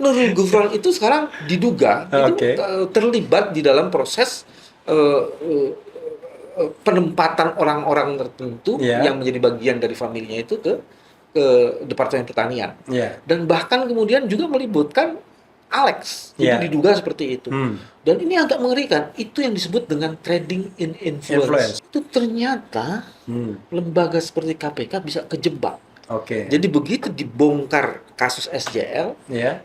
Nurul Gufron itu sekarang diduga itu terlibat di dalam proses eh, eh, penempatan orang-orang tertentu yang menjadi bagian dari familinya itu ke Departemen Pertanian. Dan bahkan kemudian juga melibatkan Alex, itu diduga seperti itu. Dan ini agak mengerikan, itu yang disebut dengan trading in influence. Itu ternyata lembaga seperti KPK bisa kejebak. Jadi begitu dibongkar kasus SJL,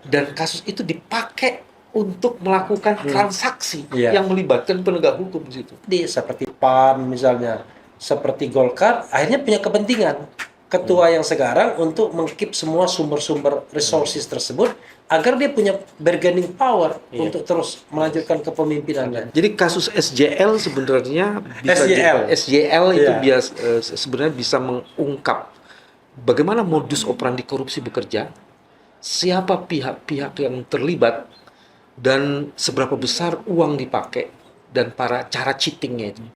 dan kasus itu dipakai untuk melakukan transaksi yang melibatkan penegak hukum di situ. Seperti PAN misalnya, seperti Golkar, akhirnya punya kepentingan ketua yang sekarang untuk mengkeep semua sumber-sumber resources tersebut agar dia punya bargaining power untuk terus melanjutkan kepemimpinan. Jadi kasus SJL sebenarnya SJL itu sebenarnya bisa mengungkap bagaimana modus operandi korupsi bekerja, siapa pihak-pihak yang terlibat, dan seberapa besar uang dipakai, dan cara cheatingnya itu.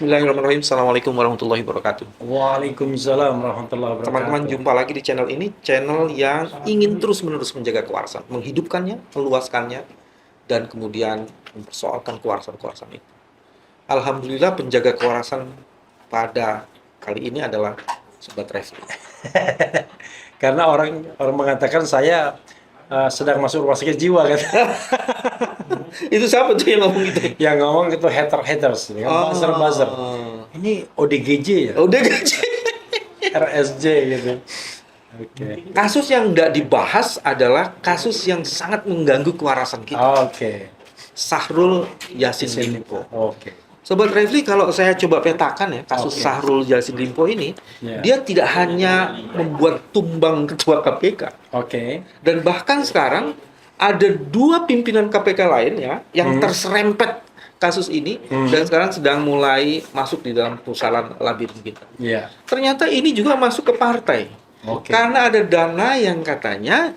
Bismillahirrahmanirrahim. Assalamualaikum warahmatullahi wabarakatuh. Waalaikumsalam warahmatullahi wabarakatuh. Teman-teman, jumpa lagi di channel ini, channel yang ingin terus-menerus menjaga kewarasan, menghidupkannya, meluaskannya, dan kemudian mempersoalkan kewarasan-kewarasan itu. Alhamdulillah, penjaga kewarasan pada kali ini adalah Sobat Refli. Karena orang mengatakan saya sedang masuk rumah sakit jiwa kan. Itu siapa tuh yang ngomong gitu? Yang ngomong itu haters, buzzer. Ini ODGJ ya? ODGJ. RSJ gitu. Kasus yang tidak dibahas adalah kasus yang sangat mengganggu kewarasan kita. Sahrul Yassin Limpo. Sobat Refli, kalau saya coba petakan ya, kasus Sahrul Yassin Limpo ini, dia tidak hanya membuat tumbang ketua KPK. Dan bahkan sekarang ada 2 pimpinan KPK lain ya yang terserempet kasus ini dan sekarang sedang mulai masuk di dalam pusaran labirin kita. Ternyata ini juga masuk ke partai. Karena ada dana yang katanya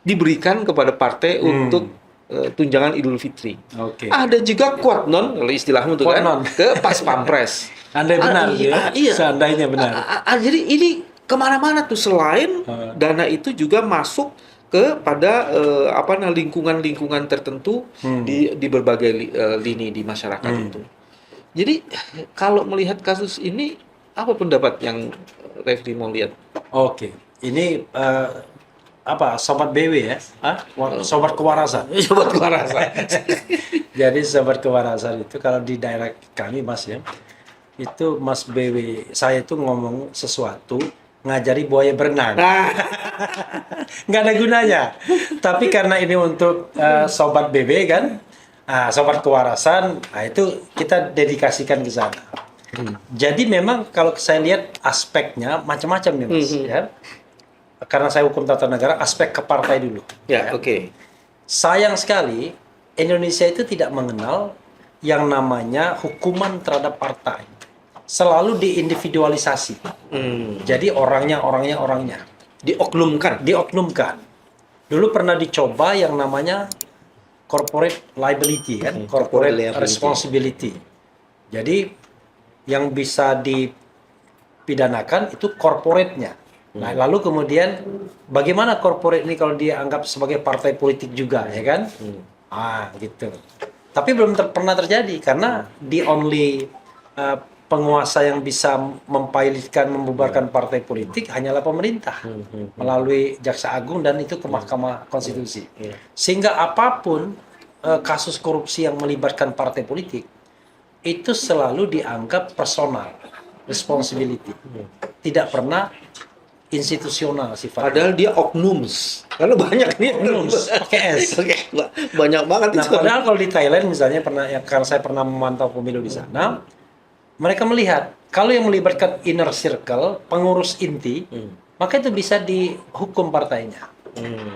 diberikan kepada partai untuk tunjangan Idul Fitri. Ada juga kuatnon, kalau istilahmu itu kan, ke Pas Pampres. Andai benar ya? Seandainya benar. Jadi ini kemana-mana tuh, selain dana itu juga masuk kepada lingkungan-lingkungan tertentu di berbagai lini di masyarakat itu. Jadi kalau melihat kasus ini, apa pendapat yang Refli mau lihat? Ini Sobat BW ya? Sobat kewarasan. Sobat kewarasan. Jadi sobat kewarasan itu kalau di daerah kami Mas ya, itu Mas BW, saya itu ngomong sesuatu ngajari buaya berenang. Nggak ada gunanya. Tapi karena ini untuk Sobat BB kan, Sobat Kewarasan, itu kita dedikasikan ke sana. Jadi memang kalau saya lihat aspeknya macam-macam nih Mas. Ya. Karena saya hukum tata negara, aspek ke partai dulu. Sayang sekali, Indonesia itu tidak mengenal yang namanya hukuman terhadap partai. Selalu diindividualisasi. Jadi orangnya. Dioknumkan. Dulu pernah dicoba yang namanya corporate liability kan, corporate responsibility. Jadi yang bisa dipidanakan itu corporate-nya. Nah, lalu kemudian bagaimana corporate ini kalau dianggap sebagai partai politik juga, ya kan? Gitu. Tapi belum pernah terjadi karena the only penguasa yang bisa mempilotkan, membubarkan partai politik hanyalah pemerintah melalui Jaksa Agung dan itu ke Mahkamah Konstitusi. Sehingga apapun kasus korupsi yang melibatkan partai politik itu selalu dianggap personal responsibility, tidak pernah institusional sifatnya. Padahal dia oknums. Karena banyak nih oknums. Pakai S. Banyak banget itu. Padahal kalau di Thailand misalnya karena saya pernah memantau pemilu di sana, mereka melihat kalau yang melibatkan inner circle, pengurus inti, maka itu bisa dihukum partainya.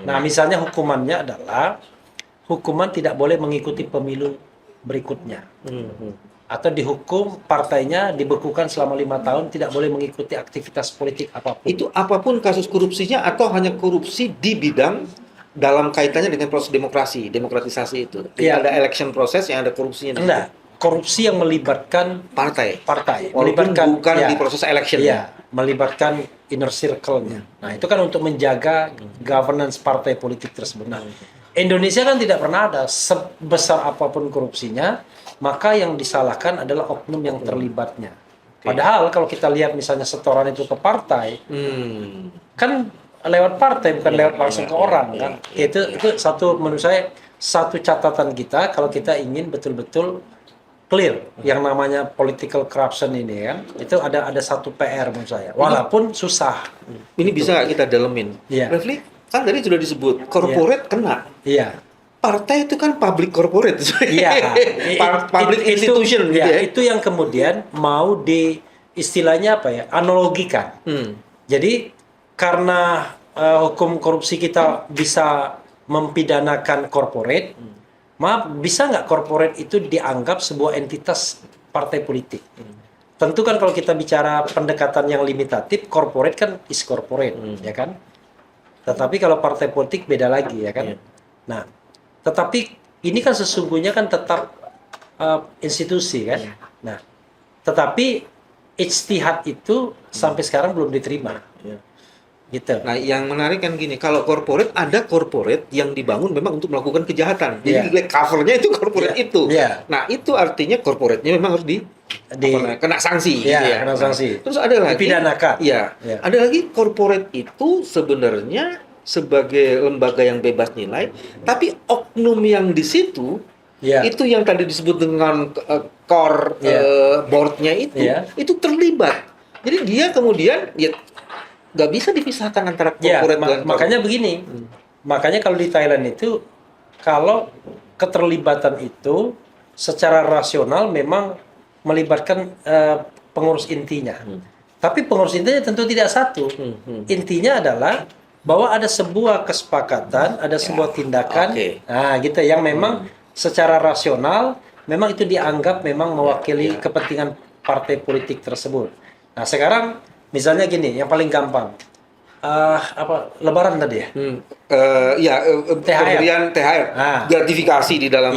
Nah, misalnya hukumannya adalah hukuman tidak boleh mengikuti pemilu berikutnya. Atau dihukum partainya dibekukan selama 5 tahun, tidak boleh mengikuti aktivitas politik apapun. Itu apapun kasus korupsinya atau hanya korupsi di bidang dalam kaitannya dengan proses demokratisasi itu. Jadi ada election proses yang ada korupsinya. Enggak, korupsi yang melibatkan partai. Melibatkan bukan di proses election. Iya, melibatkan inner circle-nya. Nah, itu kan untuk menjaga governance partai politik tersebut. Nah, Indonesia kan tidak pernah ada sebesar apapun korupsinya, maka yang disalahkan adalah oknum yang terlibatnya. Padahal kalau kita lihat misalnya setoran itu ke partai, kan lewat partai bukan lewat langsung ke orang kan. Itu satu menurut saya satu catatan kita kalau kita ingin betul-betul clear yang namanya political corruption ini kan. Itu ada satu PR menurut saya. Walaupun susah. Ini bisa nggak kita dalemin? Refli, kan tadi sudah disebut corporate kena. Iya. Partai itu kan public corporate. Iya. Public institution gitu ya. Itu yang kemudian mau istilahnya apa ya? Analogikan. Jadi karena hukum korupsi kita bisa mempidanakan corporate, bisa nggak corporate itu dianggap sebuah entitas partai politik? Tentu kan kalau kita bicara pendekatan yang limitatif, corporate kan is corporate, ya kan? Tetapi kalau partai politik beda lagi, ya kan? Nah, tetapi ini kan sesungguhnya kan tetap institusi kan? Nah, tetapi ijtihad itu sampai sekarang belum diterima. Gitu. Nah, yang menarik kan gini, kalau ada corporate yang dibangun memang untuk melakukan kejahatan. Jadi covernya itu corporate itu. Nah, itu artinya corporate-nya memang harus kena sanksi. Gitu ya. Kena sanksi. Terus ada lagi. Dipidanakan. Ada lagi corporate itu sebenarnya sebagai lembaga yang bebas nilai, tapi oknum yang di situ itu yang tadi disebut dengan core board-nya itu terlibat. Jadi dia kemudian nggak bisa dipisahkan antara corporate dan makanya begini. Makanya kalau di Thailand itu kalau keterlibatan itu secara rasional memang melibatkan pengurus intinya. Tapi pengurus intinya tentu tidak satu. Intinya adalah bahwa ada sebuah kesepakatan, ada sebuah tindakan, nah gitu yang memang secara rasional memang itu dianggap memang mewakili kepentingan partai politik tersebut. Nah sekarang misalnya gini, yang paling gampang, Lebaran tadi ya? Pemberian THR, gratifikasi di dalam.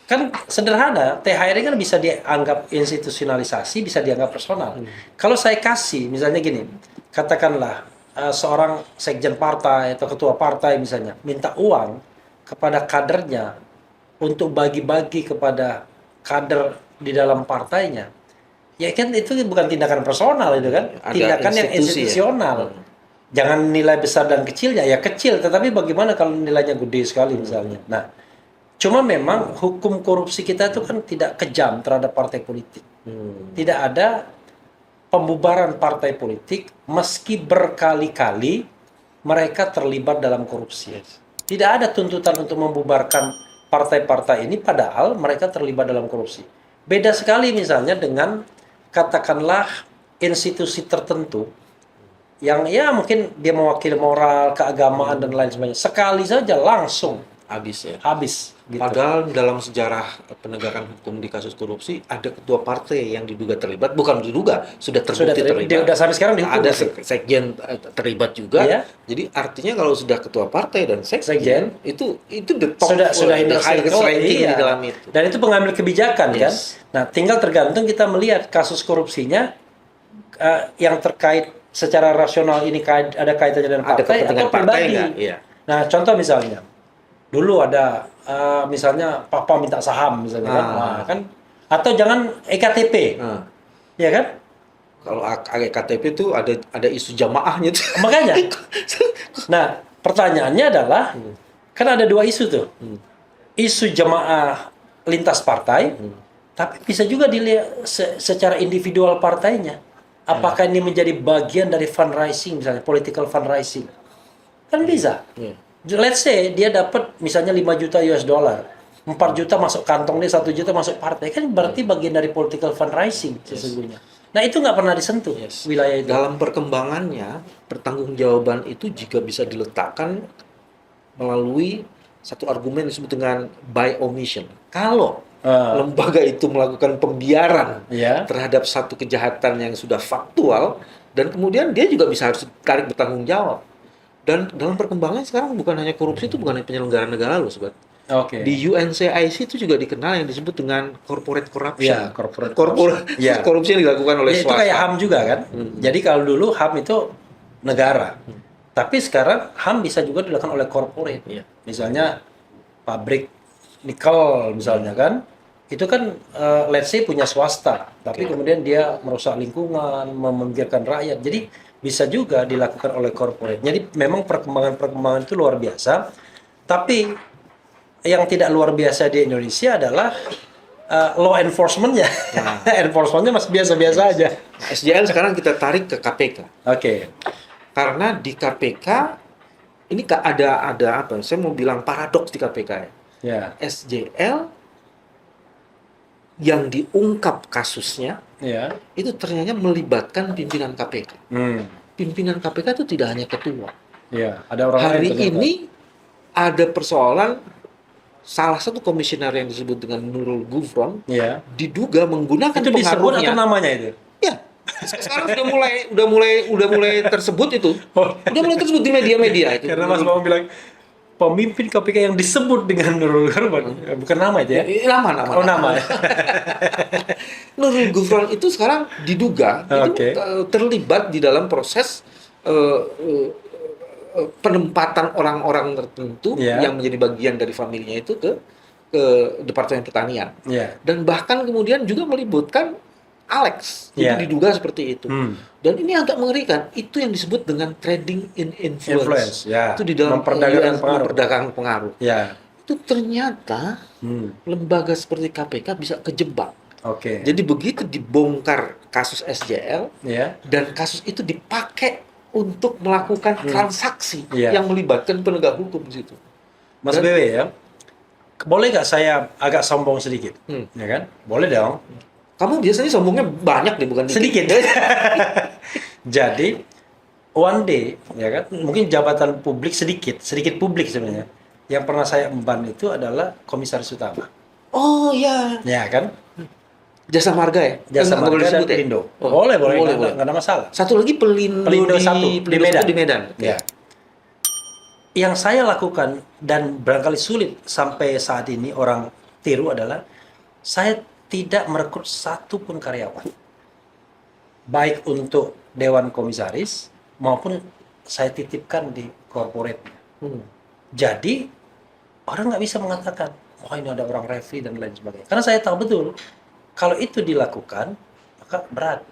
Kan sederhana, THR ini kan bisa dianggap institusionalisasi, bisa dianggap personal. Kalau saya kasih, misalnya gini, katakanlah seorang sekjen partai atau ketua partai misalnya, minta uang kepada kadernya untuk bagi-bagi kepada kader di dalam partainya. Ya kan itu bukan tindakan personal itu kan, tindakan yang institusional. Jangan nilai besar dan kecilnya, ya kecil, tetapi bagaimana kalau nilainya gede sekali misalnya. Nah, cuma memang hukum korupsi kita itu kan tidak kejam terhadap partai politik. Tidak ada pembubaran partai politik meski berkali-kali mereka terlibat dalam korupsi. Tidak ada tuntutan untuk membubarkan partai-partai ini padahal mereka terlibat dalam korupsi. Beda sekali misalnya dengan katakanlah institusi tertentu yang mungkin dia mewakili moral, keagamaan dan lain sebagainya. Sekali saja langsung habis. Gitu. Padahal dalam sejarah penegakan hukum di kasus korupsi ada ketua partai yang diduga terlibat, bukan diduga, sudah terbukti terlibat. Sampai sekarang dihukum. Ada sekjen terlibat juga. Jadi artinya kalau sudah ketua partai dan sekjen itu the top, sudah the highest ranking di dalam itu. Dan itu pengambil kebijakan kan. Nah, tinggal tergantung kita melihat kasus korupsinya yang terkait secara rasional ini ada kaitannya dengan partai atau pribadi. Nah, contoh misalnya dulu ada misalnya papa minta saham misalnya kan atau jangan EKTP ya kan kalau EKTP itu ada isu jamaahnya tuh. Makanya nah pertanyaannya adalah kan ada dua isu tuh isu jamaah lintas partai tapi bisa juga dilihat secara individual partainya apakah ini menjadi bagian dari fundraising misalnya political fundraising kan bisa. Let's say dia dapat misalnya 5 juta US dollar, 4 juta masuk kantong dia, 1 juta masuk partai, kan berarti bagian dari political fundraising sesungguhnya. Nah itu nggak pernah disentuh wilayah itu. Dalam perkembangannya, pertanggungjawaban itu juga bisa diletakkan melalui satu argumen yang disebut dengan by omission. Kalau lembaga itu melakukan pembiaran terhadap satu kejahatan yang sudah faktual, dan kemudian dia juga bisa harus tarik bertanggung jawab. Dan dalam perkembangan sekarang bukan hanya korupsi, itu bukan hanya penyelenggara negara loh, sobat. Di UNCIC itu juga dikenal yang disebut dengan corporate corruption. Korupsi yang dilakukan oleh swasta. Itu kayak HAM juga kan. Jadi kalau dulu HAM itu negara. Tapi sekarang HAM bisa juga dilakukan oleh corporate. Misalnya pabrik nikel misalnya kan. Itu kan let's say punya swasta, tapi kemudian dia merusak lingkungan, memikirkan rakyat. Jadi bisa juga dilakukan oleh corporate. Jadi memang perkembangan itu luar biasa. Tapi yang tidak luar biasa di Indonesia adalah law enforcement-nya. Enforcement-nya masih biasa-biasa aja. SJL sekarang kita tarik ke KPK. Karena di KPK ini ada apa? Saya mau bilang paradoks di KPK ya. SJL yang diungkap kasusnya itu ternyata melibatkan pimpinan KPK. Pimpinan KPK itu tidak hanya ketua. Ada orang Hari ini ada persoalan salah satu komisioner yang disebut dengan Nurul Gufron diduga menggunakan itu pengaruhnya. Disebut atau namanya itu? Ya. Sekarang udah mulai tersebut itu. Udah mulai tersebut di media-media itu. Karena Mas mau bilang pemimpin KPK yang disebut dengan Nurul Gufron, bukan nama itu ya? Nama. Nurul Gufron itu sekarang diduga itu terlibat di dalam proses penempatan orang-orang tertentu yang menjadi bagian dari familinya itu ke Departemen Pertanian. Dan bahkan kemudian juga melibatkan Alex, itu diduga seperti itu. Dan ini agak mengerikan. Itu yang disebut dengan trading in influence. Itu di dalam memperdagangkan pengaruh. Itu ternyata lembaga seperti KPK bisa kejebak. Jadi begitu dibongkar kasus SJL dan kasus itu dipakai untuk melakukan transaksi yang melibatkan penegak hukum di situ. Mas BW ya, boleh nggak saya agak sombong sedikit? Ya kan? Boleh dong. Kamu biasanya sombongnya banyak deh, bukan sedikit. Jadi one day ya kan, mungkin jabatan publik sedikit publik sebenarnya. Yang pernah saya emban itu adalah Komisaris Utama. Oh ya. Ya kan? Jasa Marga ya? Jasa Marga dan Pelindo. Boleh, nggak ada masalah. Satu lagi Pelindo di Medan. Ya. Yang saya lakukan dan barangkali sulit sampai saat ini orang tiru adalah saya tidak merekrut satu pun karyawan, baik untuk Dewan Komisaris maupun saya titipkan di corporate. Jadi orang nggak bisa mengatakan, oh ini ada orang referee dan lain sebagainya. Karena saya tahu betul kalau itu dilakukan maka berat.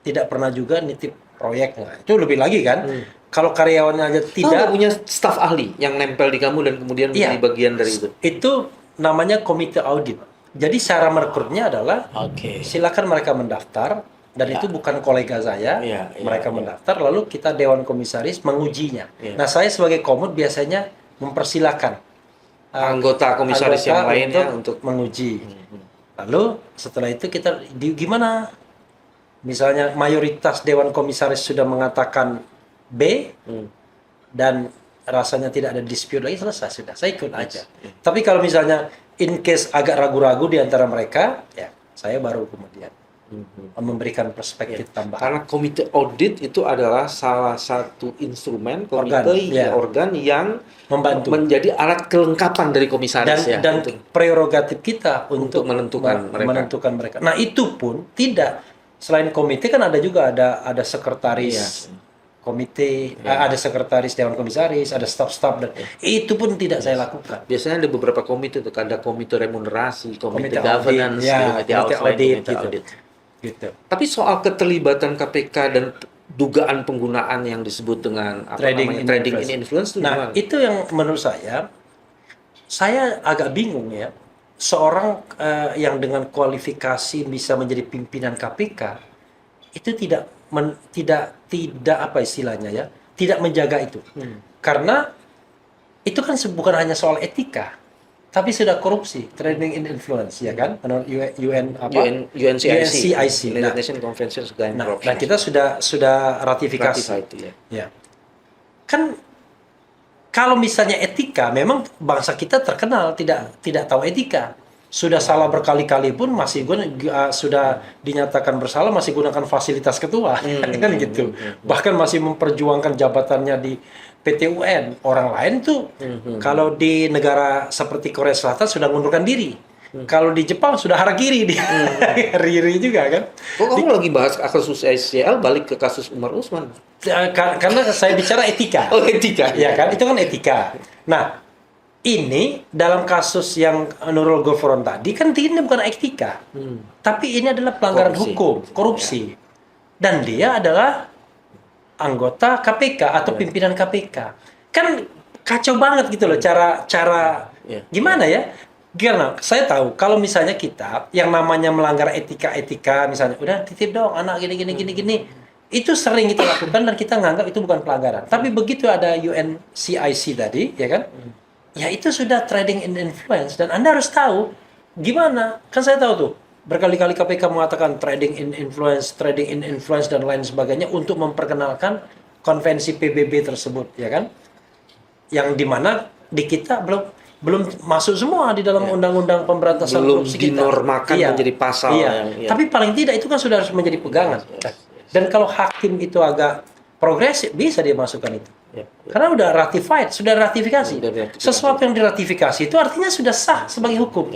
Tidak pernah juga nitip proyek, itu lebih lagi kan. Kalau karyawannya aja tidak punya staf ahli yang nempel di kamu dan kemudian menjadi bagian dari itu. Itu namanya komite audit. Jadi cara merekrutnya adalah silakan mereka mendaftar dan itu bukan kolega saya. Mereka mendaftar lalu kita Dewan Komisaris mengujinya. Nah, saya sebagai komut biasanya mempersilahkan anggota komisaris yang lainnya untuk menguji. Lalu setelah itu kita gimana? Misalnya mayoritas Dewan Komisaris sudah mengatakan B dan rasanya tidak ada dispute lagi, selesai sudah, saya ikut aja. Tapi kalau misalnya in case agak ragu-ragu di antara mereka, ya saya baru kemudian memberikan perspektif tambahan. Karena komite audit itu adalah salah satu instrumen organ yang membantu menjadi alat kelengkapan dari komisaris dan prerogatif kita untuk menentukan mereka. Nah, itu pun tidak, selain komite kan ada juga ada sekretaris komite, ada sekretaris Dewan Komisaris, ada staf-staf, dan itu pun tidak saya lakukan. Biasanya ada beberapa komite, ada komite remunerasi, komite governance, komite audit, gitu. Tapi soal keterlibatan KPK dan dugaan penggunaan yang disebut dengan trading in influence itu gimana? Itu yang menurut saya agak bingung ya. Seorang yang dengan kualifikasi bisa menjadi pimpinan KPK itu tidak apa istilahnya ya, tidak menjaga itu. Karena itu kan bukan hanya soal etika, tapi sudah korupsi, trading in influence, ya kan? Menurut UN apa? UNCIC, UNCIC. United Nations Convention Against Corruption. Nah, kita sudah ratifikasi. Ya. Ya. Kan kalau misalnya etika, memang bangsa kita terkenal tidak tahu etika. Sudah salah berkali-kali pun masih sudah dinyatakan bersalah masih gunakan fasilitas ketua, kan gitu. Bahkan masih memperjuangkan jabatannya di PT UN. Orang lain tuh kalau di negara seperti Korea Selatan sudah mengundurkan diri. Kalau di Jepang sudah harakiri dia. Riri juga kan. Kok kamu lagi bahas kasus SCL balik ke kasus Umar Usman? Karena saya bicara etika. Oh, etika. Ya kan, itu kan etika. Nah, ini dalam kasus yang Nurul Gufron tadi kan ini bukan etika. Tapi ini adalah pelanggaran hukum, korupsi. Dan dia adalah anggota KPK atau pimpinan KPK. Kan kacau banget gitu loh cara gimana ya? Karena saya tahu kalau misalnya kita yang namanya melanggar etika misalnya udah titip dong anak gini itu sering kita lakukan dan kita nganggap itu bukan pelanggaran. Tapi begitu ada UNCIC tadi, ya kan? Ya itu sudah trading in influence dan Anda harus tahu gimana. Kan saya tahu tuh berkali-kali KPK mengatakan trading in influence dan lain sebagainya untuk memperkenalkan konvensi PBB tersebut, ya kan? Yang dimana di kita belum masuk semua di dalam undang-undang pemberantasan korupsi kita. Belum dinormakan menjadi pasal. Tapi paling tidak itu kan sudah harus menjadi pegangan. Dan kalau hakim itu agak progresif bisa dia masukkan itu. Karena udah sudah ratifikasi. Sesuatu yang diratifikasi itu artinya sudah sah sebagai hukum.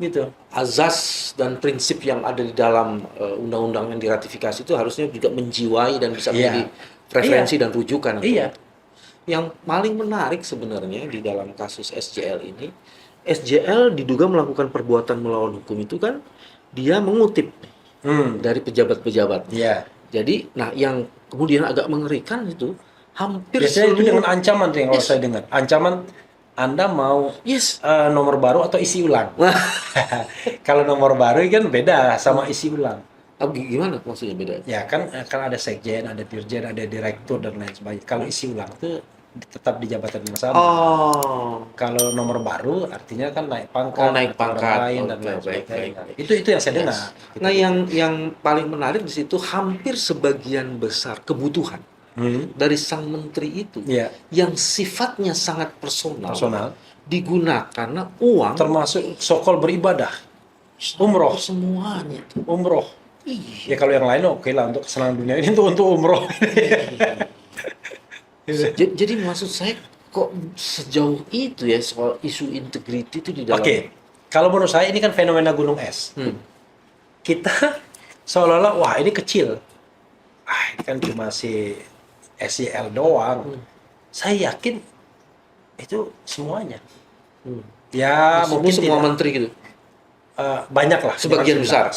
Gitu. Azas dan prinsip yang ada di dalam undang-undang yang diratifikasi itu harusnya juga menjiwai dan bisa menjadi referensi dan rujukan. Yang paling menarik sebenarnya di dalam kasus SJL ini, SJL diduga melakukan perbuatan melawan hukum itu kan dia mengutip dari pejabat-pejabat. Jadi, yang kemudian agak mengerikan itu hampir biasanya itu dengan ancaman tuh yang kalau saya dengar. Ancaman Anda mau nomor baru atau isi ulang. Kalau nomor baru kan beda sama isi ulang. Gimana maksudnya beda? Ya kan ada sekjen, ada dirjen, ada direktur dan lain sebagainya. Kalau isi ulang itu tetap di jabatan yang sama. Kalau nomor baru artinya kan naik pangkat, naik pangkat lain dan lain sebagainya. Itu yang saya dengar. Nah, yang paling menarik di situ hampir sebagian besar kebutuhan dari sang menteri itu yang sifatnya sangat personal digunakan karena uang, termasuk sokol beribadah, umroh semuanya tuh. Umroh. Ya kalau yang lain oke lah untuk kesenangan dunia ini untuk umroh. Jadi maksud saya kok sejauh itu ya soal isu integriti itu di dalam. Kalau menurut saya ini kan fenomena gunung es. Kita seolah-olah wah ini kecil. Ini kan cuma si SEL doang. Saya yakin itu semuanya. Ya maksudnya mungkin semua menteri gitu. Banyak lah. Sebagian besar.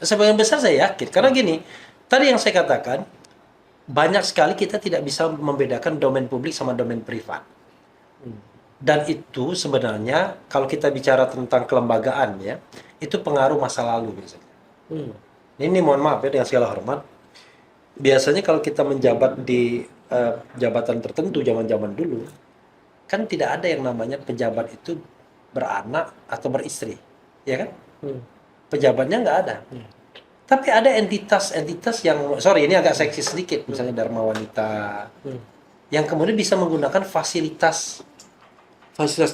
Sebagian besar saya yakin. Karena gini, tadi yang saya katakan banyak sekali kita tidak bisa membedakan domain publik sama domain privat. Dan itu sebenarnya kalau kita bicara tentang kelembagaan ya, itu pengaruh masa lalu biasanya. Ini mohon maaf ya dengan segala hormat. Biasanya kalau kita menjabat di jabatan tertentu zaman-zaman dulu, kan tidak ada yang namanya pejabat itu beranak atau beristri, ya kan? Pejabatnya nggak ada. Tapi ada entitas-entitas yang, ini agak seksi sedikit, misalnya Dharma Wanita, yang kemudian bisa menggunakan fasilitas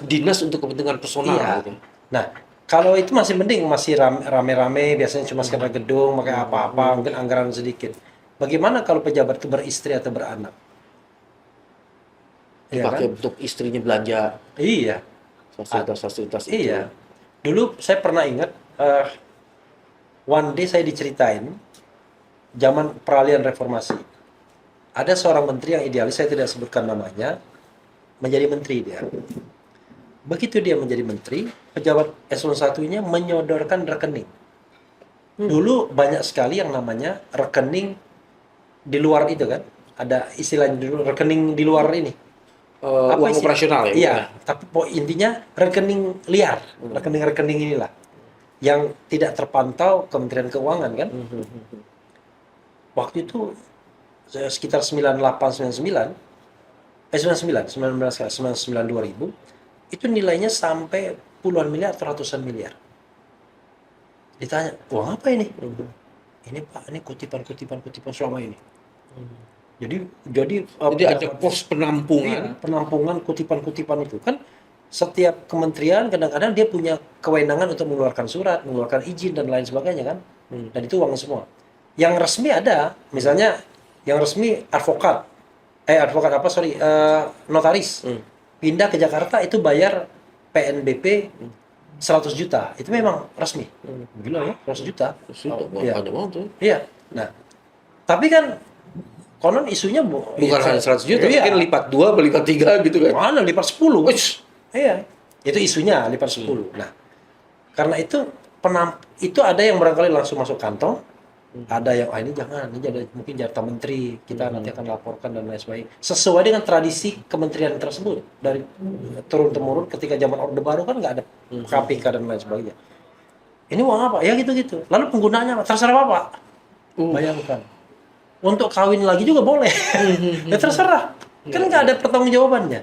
dinas untuk kepentingan personal. Gitu. Nah, kalau itu masih mending, masih rame-rame, biasanya cuma sekedar gedung, pakai apa-apa, mungkin anggaran sedikit. Bagaimana kalau pejabat itu beristri atau beranak? Dipakai untuk istrinya belanja. Iya. Fasilitas-fasilitas itu. Iya. Dulu saya pernah ingat, one day saya diceritain zaman peralihan reformasi. Ada seorang menteri yang idealis, saya tidak sebutkan namanya, menjadi menteri dia. Begitu dia menjadi menteri, pejabat eselon 1-nya menyodorkan rekening. Dulu banyak sekali yang namanya rekening di luar itu kan. Ada istilahnya dulu rekening di luar ini. Uang operasional ya? Iya, tapi intinya rekening liar, rekening-rekening inilah yang tidak terpantau Kementerian Keuangan kan. Waktu itu sekitar 98 99 2000 itu nilainya sampai puluhan miliar atau ratusan miliar. Ditanya, uang apa ini? Ini Pak, ini kutipan selama ini. Jadi ada pos penampungan. iya, penampungan kutipan-kutipan itu kan setiap kementerian kadang-kadang dia punya kewenangan untuk mengeluarkan surat, mengeluarkan izin dan lain sebagainya kan. Dan itu uang semua. Yang resmi ada, misalnya yang resmi notaris. Pindah ke Jakarta itu bayar PNBP 100 juta. Itu memang resmi. Gila ya, 100 juta. Iya. Ada mau tuh. Iya. Nah, tapi kan konon isunya Bukan hanya 100 juta, iya. mungkin lipat 2 atau lipat 3 gitu kan. Mana lipat 10. Wih. Iya. Itu isunya lipat 10. Nah, karena itu itu ada yang barangkali langsung masuk kantong. Ada yang ini jangan, ini ada mungkin jatah menteri, kita nanti akan laporkan dan lain sebagainya. Sesuai dengan tradisi kementerian tersebut dari turun temurun ketika zaman Orde Baru kan nggak ada KPK dan lain sebagainya. Ini uang apa? Ya gitu-gitu. Lalu penggunaannya apa? Terserah Bapak. Bayangkan. Untuk kawin lagi juga boleh. Ya terserah. Kan nggak ada pertanggungjawabannya.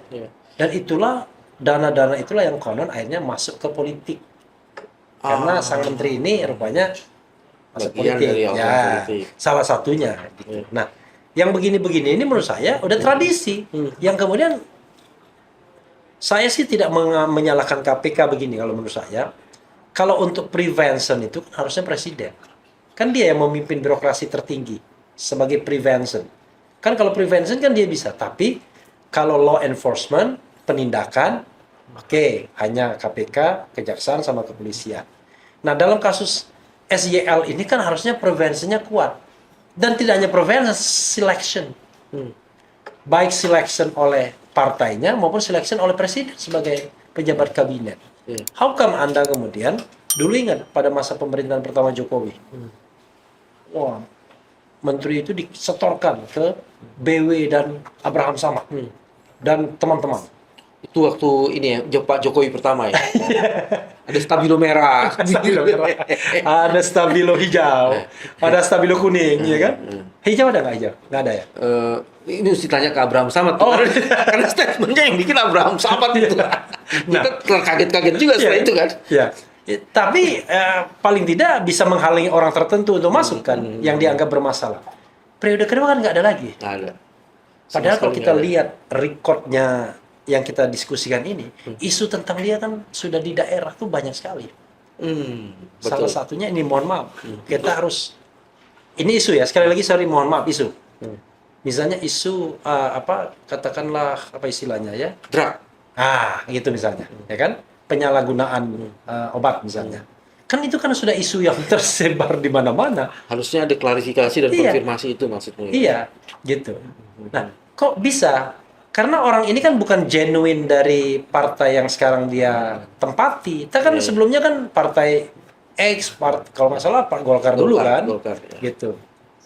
Dan itulah dana-dana itulah yang konon akhirnya masuk ke politik. Karena sang menteri ini rupanya masuk Bagian politik. dari Ya, salah satunya. Gitu. Nah, yang begini-begini ini menurut saya udah tradisi. Yang kemudian saya sih tidak menyalahkan KPK begini kalau menurut saya. Kalau untuk prevention itu kan harusnya presiden. Kan dia yang memimpin birokrasi tertinggi sebagai prevention. Kan kalau prevention kan dia bisa, tapi kalau law enforcement, penindakan, oke, hanya KPK, kejaksaan sama kepolisian. Nah, dalam kasus SYL ini kan harusnya preventionnya kuat. Dan tidak hanya prevention, selection. Baik selection oleh partainya maupun selection oleh presiden sebagai pejabat kabinet. How come Anda kemudian, dulu ingat pada masa pemerintahan pertama Jokowi, wah, menteri itu disetorkan ke BW dan Abraham Samad dan teman-teman. Itu waktu ini ya, Pak Jokowi pertama ya. Ada stabilo merah. Ada stabilo hijau, ada stabilo kuning, ya kan? Hijau ada nggak hijau? Nggak ada ya? Ini mesti tanya ke Abraham Samad. Karena statementnya yang bikin Abraham Samad itu. Kita terkaget-kaget juga setelah itu kan. Ya. Tapi paling tidak bisa menghalangi orang tertentu untuk masuk kan, yang dianggap bermasalah. Periode kedua kan nggak ada lagi. Nggak ada. Padahal kalau kita lihat rekodnya yang kita diskusikan ini, isu tentang dia kan sudah di daerah tuh banyak sekali. Salah satunya ini, mohon maaf, kita harus, ini isu ya, sekali lagi sorry, mohon maaf, isu. Misalnya isu katakanlah apa istilahnya ya, Drug. Gitu misalnya, ya kan, penyalahgunaan obat misalnya. Kan itu kan sudah isu yang tersebar di mana-mana. Harusnya ada klarifikasi dan konfirmasi itu maksudnya. Iya, gitu. Nah, kok bisa? Karena orang ini kan bukan genuine dari partai yang sekarang dia tempati. Kita kan sebelumnya kan partai X, kalau nggak salah Pak Golkar dulu kan, gitu.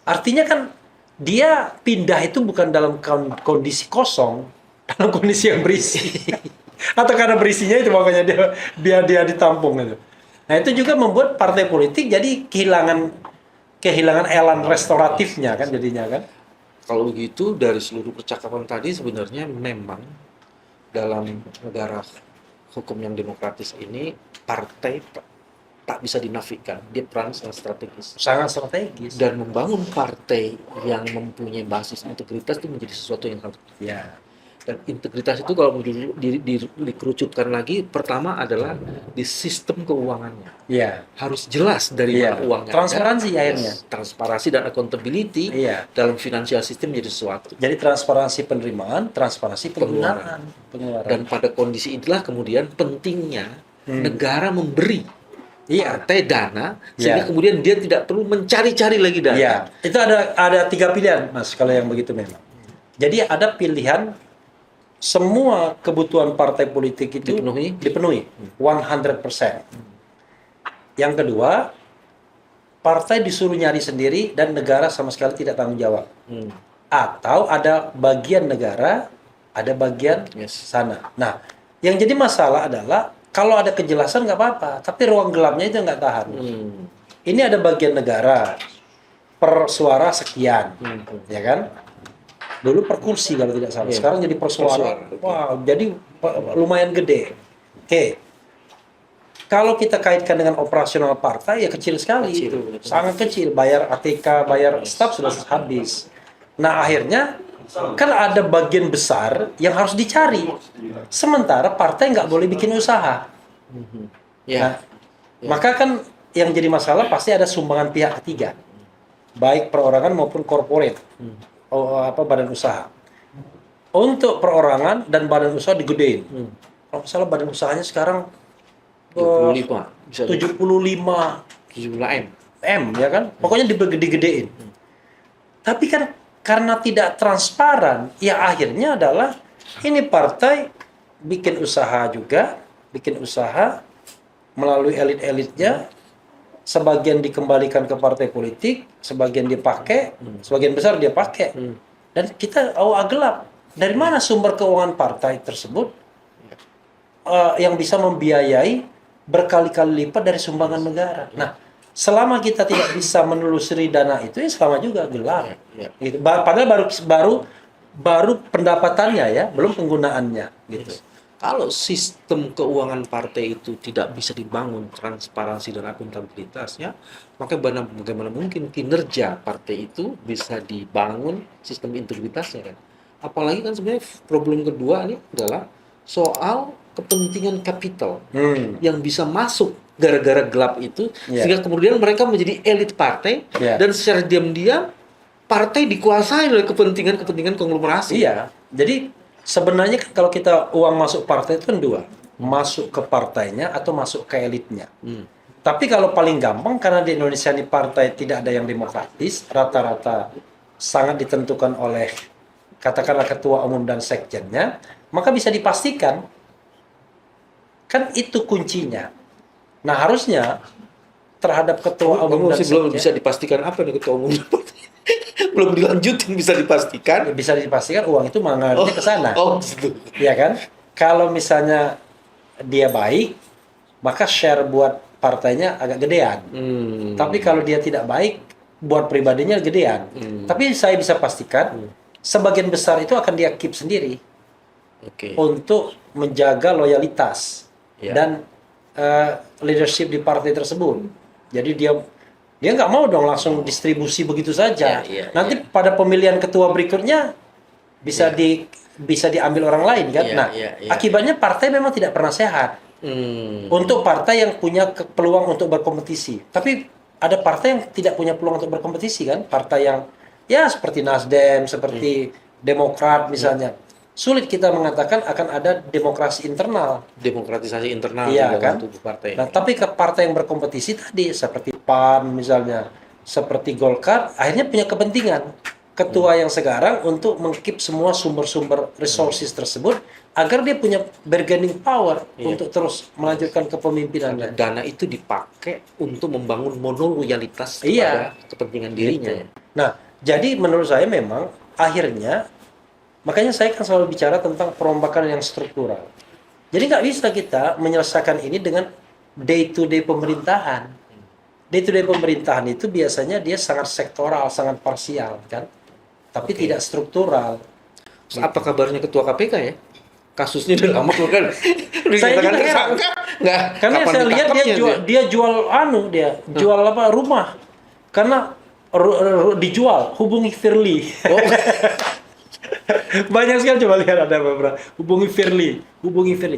Artinya kan dia pindah itu bukan dalam kondisi kosong, dalam kondisi yang berisi. Atau karena berisinya itu makanya dia ditampung gitu. Nah itu juga membuat partai politik jadi kehilangan elan restoratifnya kan jadinya kan. Kalau begitu dari seluruh percakapan tadi sebenarnya memang dalam negara hukum yang demokratis ini partai tak bisa dinafikan. Dia peran sangat strategis. Sangat strategis. Dan membangun partai yang mempunyai basis integritas itu menjadi sesuatu yang sangat ya. Dan integritas itu kalau dikerucutkan lagi, pertama adalah di sistem keuangannya. Iya. Harus jelas dari mana uangnya. Transparansi akhirnya. Transparansi dan accountability dalam financial system menjadi sesuatu. Jadi transparansi penerimaan, transparansi pengeluaran. Dan pada kondisi inilah kemudian pentingnya negara memberi partai dana sehingga kemudian dia tidak perlu mencari-cari lagi dana. Iya. Itu ada 3 pilihan, Mas, kalau yang begitu memang. Jadi ada pilihan semua kebutuhan partai politik itu dipenuhi 100%. Yang kedua, partai disuruh nyari sendiri dan negara sama sekali tidak tanggung jawab. Atau ada bagian negara, ada bagian sana. Nah, yang jadi masalah adalah kalau ada kejelasan nggak apa-apa, tapi ruang gelapnya itu nggak tahan. Ini ada bagian negara per suara sekian, ya kan? Dulu per kursi kalau tidak salah. Sekarang jadi per suara. Wah, jadi lumayan gede. Oke. Kalau kita kaitkan dengan operasional partai ya kecil sekali Kecil, itu. betul. Sangat kecil, bayar ATK, bayar staf sudah habis. Nah, akhirnya kan ada bagian besar yang harus dicari. Sementara partai nggak boleh bikin usaha. Ya. Nah, maka kan yang jadi masalah pasti ada sumbangan pihak ketiga. Baik perorangan maupun korporat. Badan usaha. Untuk perorangan dan badan usaha digedein. Kalau misalnya badan usahanya sekarang 75 bisa 75 75 M. ya kan? Pokoknya digede-gedein. Tapi kan karena tidak transparan, ya akhirnya adalah ini partai bikin usaha juga, bikin usaha melalui elit-elitnya, sebagian dikembalikan ke partai politik, sebagian dipakai, sebagian besar dia pakai. Dan kita gelap. Dari mana sumber keuangan partai tersebut yang bisa membiayai berkali-kali lipat dari sumbangan negara? Nah, selama kita tidak bisa menelusuri dana itu, ya selama juga gelap. Gitu. Padahal baru pendapatannya ya, belum penggunaannya gitu. Kalau sistem keuangan partai itu tidak bisa dibangun transparansi dan akuntabilitasnya, maka bagaimana mungkin kinerja partai itu bisa dibangun sistem integritasnya kan? Apalagi kan sebenarnya problem kedua ini adalah soal kepentingan kapital yang bisa masuk gara-gara gelap itu, sehingga kemudian mereka menjadi elit partai dan secara diam-diam partai dikuasai oleh kepentingan konglomerasi. Iya, jadi sebenarnya kalau kita uang masuk partai itu kan dua, masuk ke partainya atau masuk ke elitnya. Tapi kalau paling gampang, karena di Indonesia ini partai tidak ada yang demokratis, rata-rata sangat ditentukan oleh katakanlah ketua umum dan sekjennya, maka bisa dipastikan kan itu kuncinya. Nah, harusnya terhadap ketua umum dan sekjen belum bisa dipastikan apa nih ketua umum. Belum dilanjutin bisa dipastikan. Bisa dipastikan uang itu mengalirnya ke sana. Gitu. Ya kan? Kalau misalnya dia baik, maka share buat partainya agak gedean. Tapi kalau dia tidak baik, buat pribadinya gedean. Tapi saya bisa pastikan sebagian besar itu akan dia keep sendiri. Untuk menjaga loyalitas dan leadership di partai tersebut. Jadi dia nggak mau dong langsung distribusi begitu saja. Nanti pada pemilihan ketua berikutnya bisa diambil orang lain kan. Akibatnya partai memang tidak pernah sehat. Untuk partai yang punya peluang untuk berkompetisi. Tapi ada partai yang tidak punya peluang untuk berkompetisi kan. Partai yang ya seperti Nasdem, seperti Demokrat misalnya. Sulit kita mengatakan akan ada demokrasi internal. Demokratisasi internal di dalam kan? tubuh partai. Nah, tapi ke partai yang berkompetisi tadi, seperti PAN misalnya, seperti Golkar, akhirnya punya kepentingan ketua yang sekarang untuk mengkeep semua sumber-sumber resources tersebut, agar dia punya bargaining power untuk terus melanjutkan kepemimpinannya. Dana itu dipakai untuk membangun monoloyalitas kepada kepentingan dirinya. Gitu. Nah, jadi menurut saya memang akhirnya, makanya saya kan selalu bicara tentang perombakan yang struktural. Jadi nggak bisa kita menyelesaikan ini dengan day-to-day pemerintahan. Day-to-day pemerintahan itu biasanya dia sangat sektoral, sangat parsial, kan? Tapi tidak struktural. Apa kabarnya ketua KPK ya? Kasusnya udah lama kan? Saya juga heran. Karena saya lihat dia jual rumah. Karena dijual, hubungi Firly. Banyak sekali, coba lihat ada beberapa. Hubungi Firly.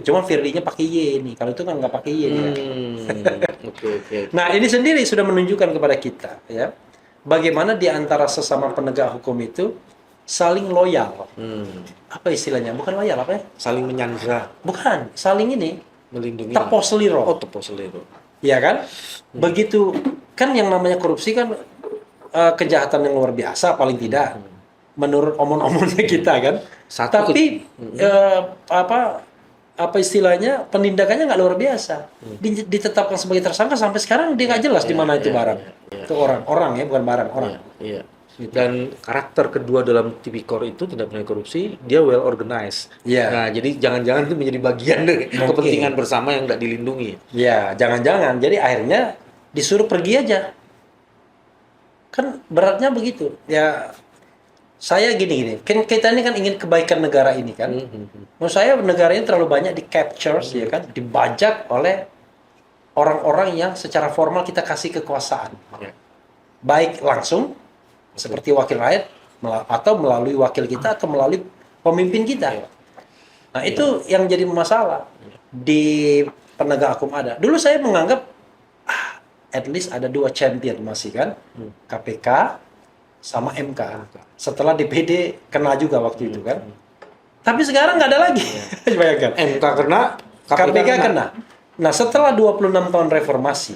Cuma Firly-nya pakai Y nih. Kalau itu kan nggak pakai Y. Nah, ini sendiri sudah menunjukkan kepada kita, ya, bagaimana di antara sesama penegak hukum itu saling loyal. Apa istilahnya? Bukan loyal, apa ya? Saling menyandra. Bukan, saling ini melindungi. Tepos seliro. Tepos seliro. Iya kan? Begitu kan yang namanya korupsi kan kejahatan yang luar biasa paling tidak. Menurut omong-omongnya kita kan. Tapi apa istilahnya, penindakannya nggak luar biasa. Ditetapkan sebagai tersangka sampai sekarang dia nggak jelas di mana itu barang. Itu orang ya, bukan barang, orang. Dan karakter kedua dalam tipikor itu tidak pernah korupsi, dia well organized. Nah, jadi jangan-jangan itu menjadi bagian dari kepentingan bersama yang nggak dilindungi. Ya, jangan-jangan. Jadi akhirnya disuruh pergi aja. Kan beratnya begitu. Ya, saya gini, kan kita ini kan ingin kebaikan negara ini kan. Menurut saya negara ini terlalu banyak di capture, ya kan, dibajak oleh orang-orang yang secara formal kita kasih kekuasaan, baik langsung seperti wakil rakyat atau melalui wakil kita atau melalui pemimpin kita. Nah itu yang jadi masalah di penegak hukum ada. Dulu saya menganggap at least ada 2 champion masih kan, KPK sama MK. Setelah DPD kena juga waktu itu kan. Tapi sekarang nggak ada lagi. Bayangkan. MK kena, KPK kena. Nah setelah 26 tahun reformasi,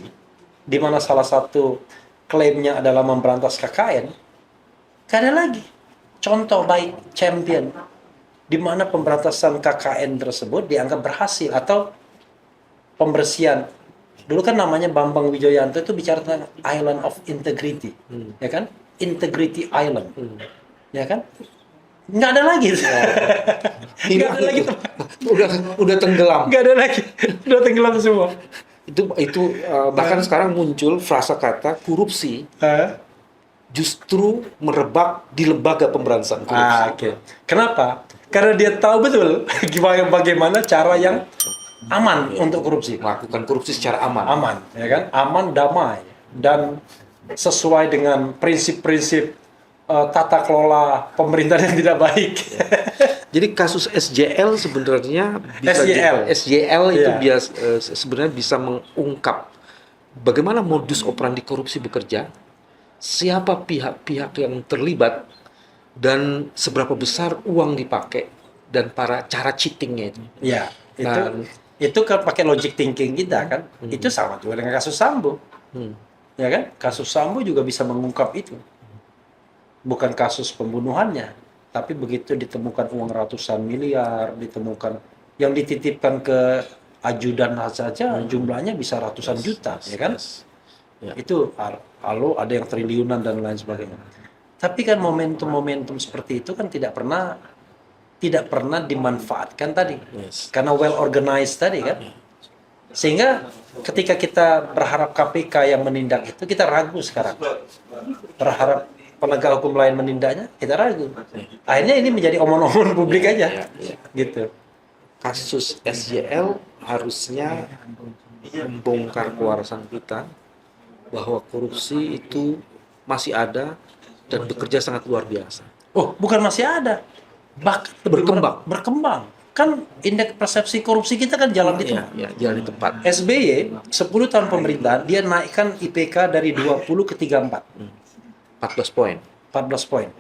di mana salah satu klaimnya adalah memberantas KKN, nggak ada lagi contoh baik champion di mana pemberantasan KKN tersebut dianggap berhasil atau pembersihan. Dulu kan namanya Bambang Wijoyanto itu bicara tentang Island of Integrity, ya kan? Integrity Island, ya kan? Nggak ada lagi. Nggak ada lagi. udah tenggelam. Nggak ada lagi. Udah tenggelam semua. Itu bahkan sekarang muncul frasa kata korupsi justru merebak di lembaga pemberantasan korupsi. Oke. Kenapa? Karena dia tahu betul bagaimana cara yang aman untuk korupsi. Melakukan korupsi secara aman. Aman, ya kan? Aman, damai, dan sesuai dengan prinsip-prinsip tata kelola pemerintahan yang tidak baik. Jadi kasus SJL sebenarnya bisa SJL itu sebenarnya bisa mengungkap bagaimana modus operandi korupsi bekerja, siapa pihak-pihak yang terlibat, dan seberapa besar uang dipakai dan cara cheatingnya itu. Ya, itu kan pakai logic thinking kita kan. Itu sama juga dengan kasus Sambo. Ya kan? Kasus Sambo juga bisa mengungkap itu. Bukan kasus pembunuhannya, tapi begitu ditemukan uang ratusan miliar, ditemukan yang dititipkan ke ajudan saja jumlahnya bisa ratusan juta, ya kan? Itu lalu ada yang triliunan dan lain sebagainya. Tapi kan momentum-momentum seperti itu kan tidak pernah dimanfaatkan tadi, karena well organized tadi kan. Sehingga ketika kita berharap KPK yang menindak itu, kita ragu sekarang. Berharap penegak hukum lain menindaknya, kita ragu. Akhirnya ini menjadi omong-omong publik aja, gitu. Kasus SJL harusnya membongkar kewarasan kita bahwa korupsi itu masih ada dan bekerja sangat luar biasa. Oh, bukan masih ada, bahkan berkembang. Kan indeks persepsi korupsi kita kan jalan di tempat. Jalan di tempat. SBY 10 tahun pemerintahan dia naikkan IPK dari 20 ke 34. 14 poin. 14 poin.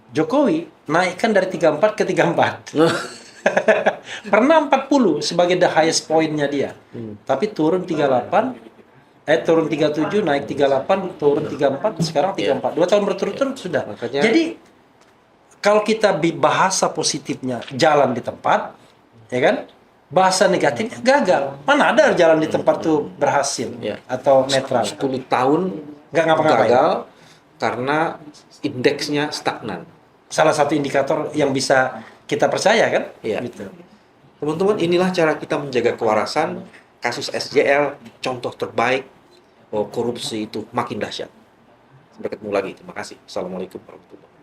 Jokowi naikkan dari 34 ke 34. Pernah 40 sebagai the highest poinnya dia. Tapi turun 38, turun 37, naik 38, turun 34, sekarang 34. 2 tahun berturut-turut sudah. Makanya, jadi kalau kita bahasa positifnya jalan di tempat, ya kan? Bahasa negatifnya gagal. Mana ada jalan di tempat tuh berhasil atau netral. 10 tahun nggak ngapa-ngapain. Gagal karena indeksnya stagnan. Salah satu indikator yang bisa kita percaya kan? Gitu. Teman-teman, inilah cara kita menjaga kewarasan. Kasus SJL contoh terbaik bahwa korupsi itu makin dahsyat. Sampai ketemu lagi. Terima kasih. Assalamualaikum warahmatullahi wabarakatuh.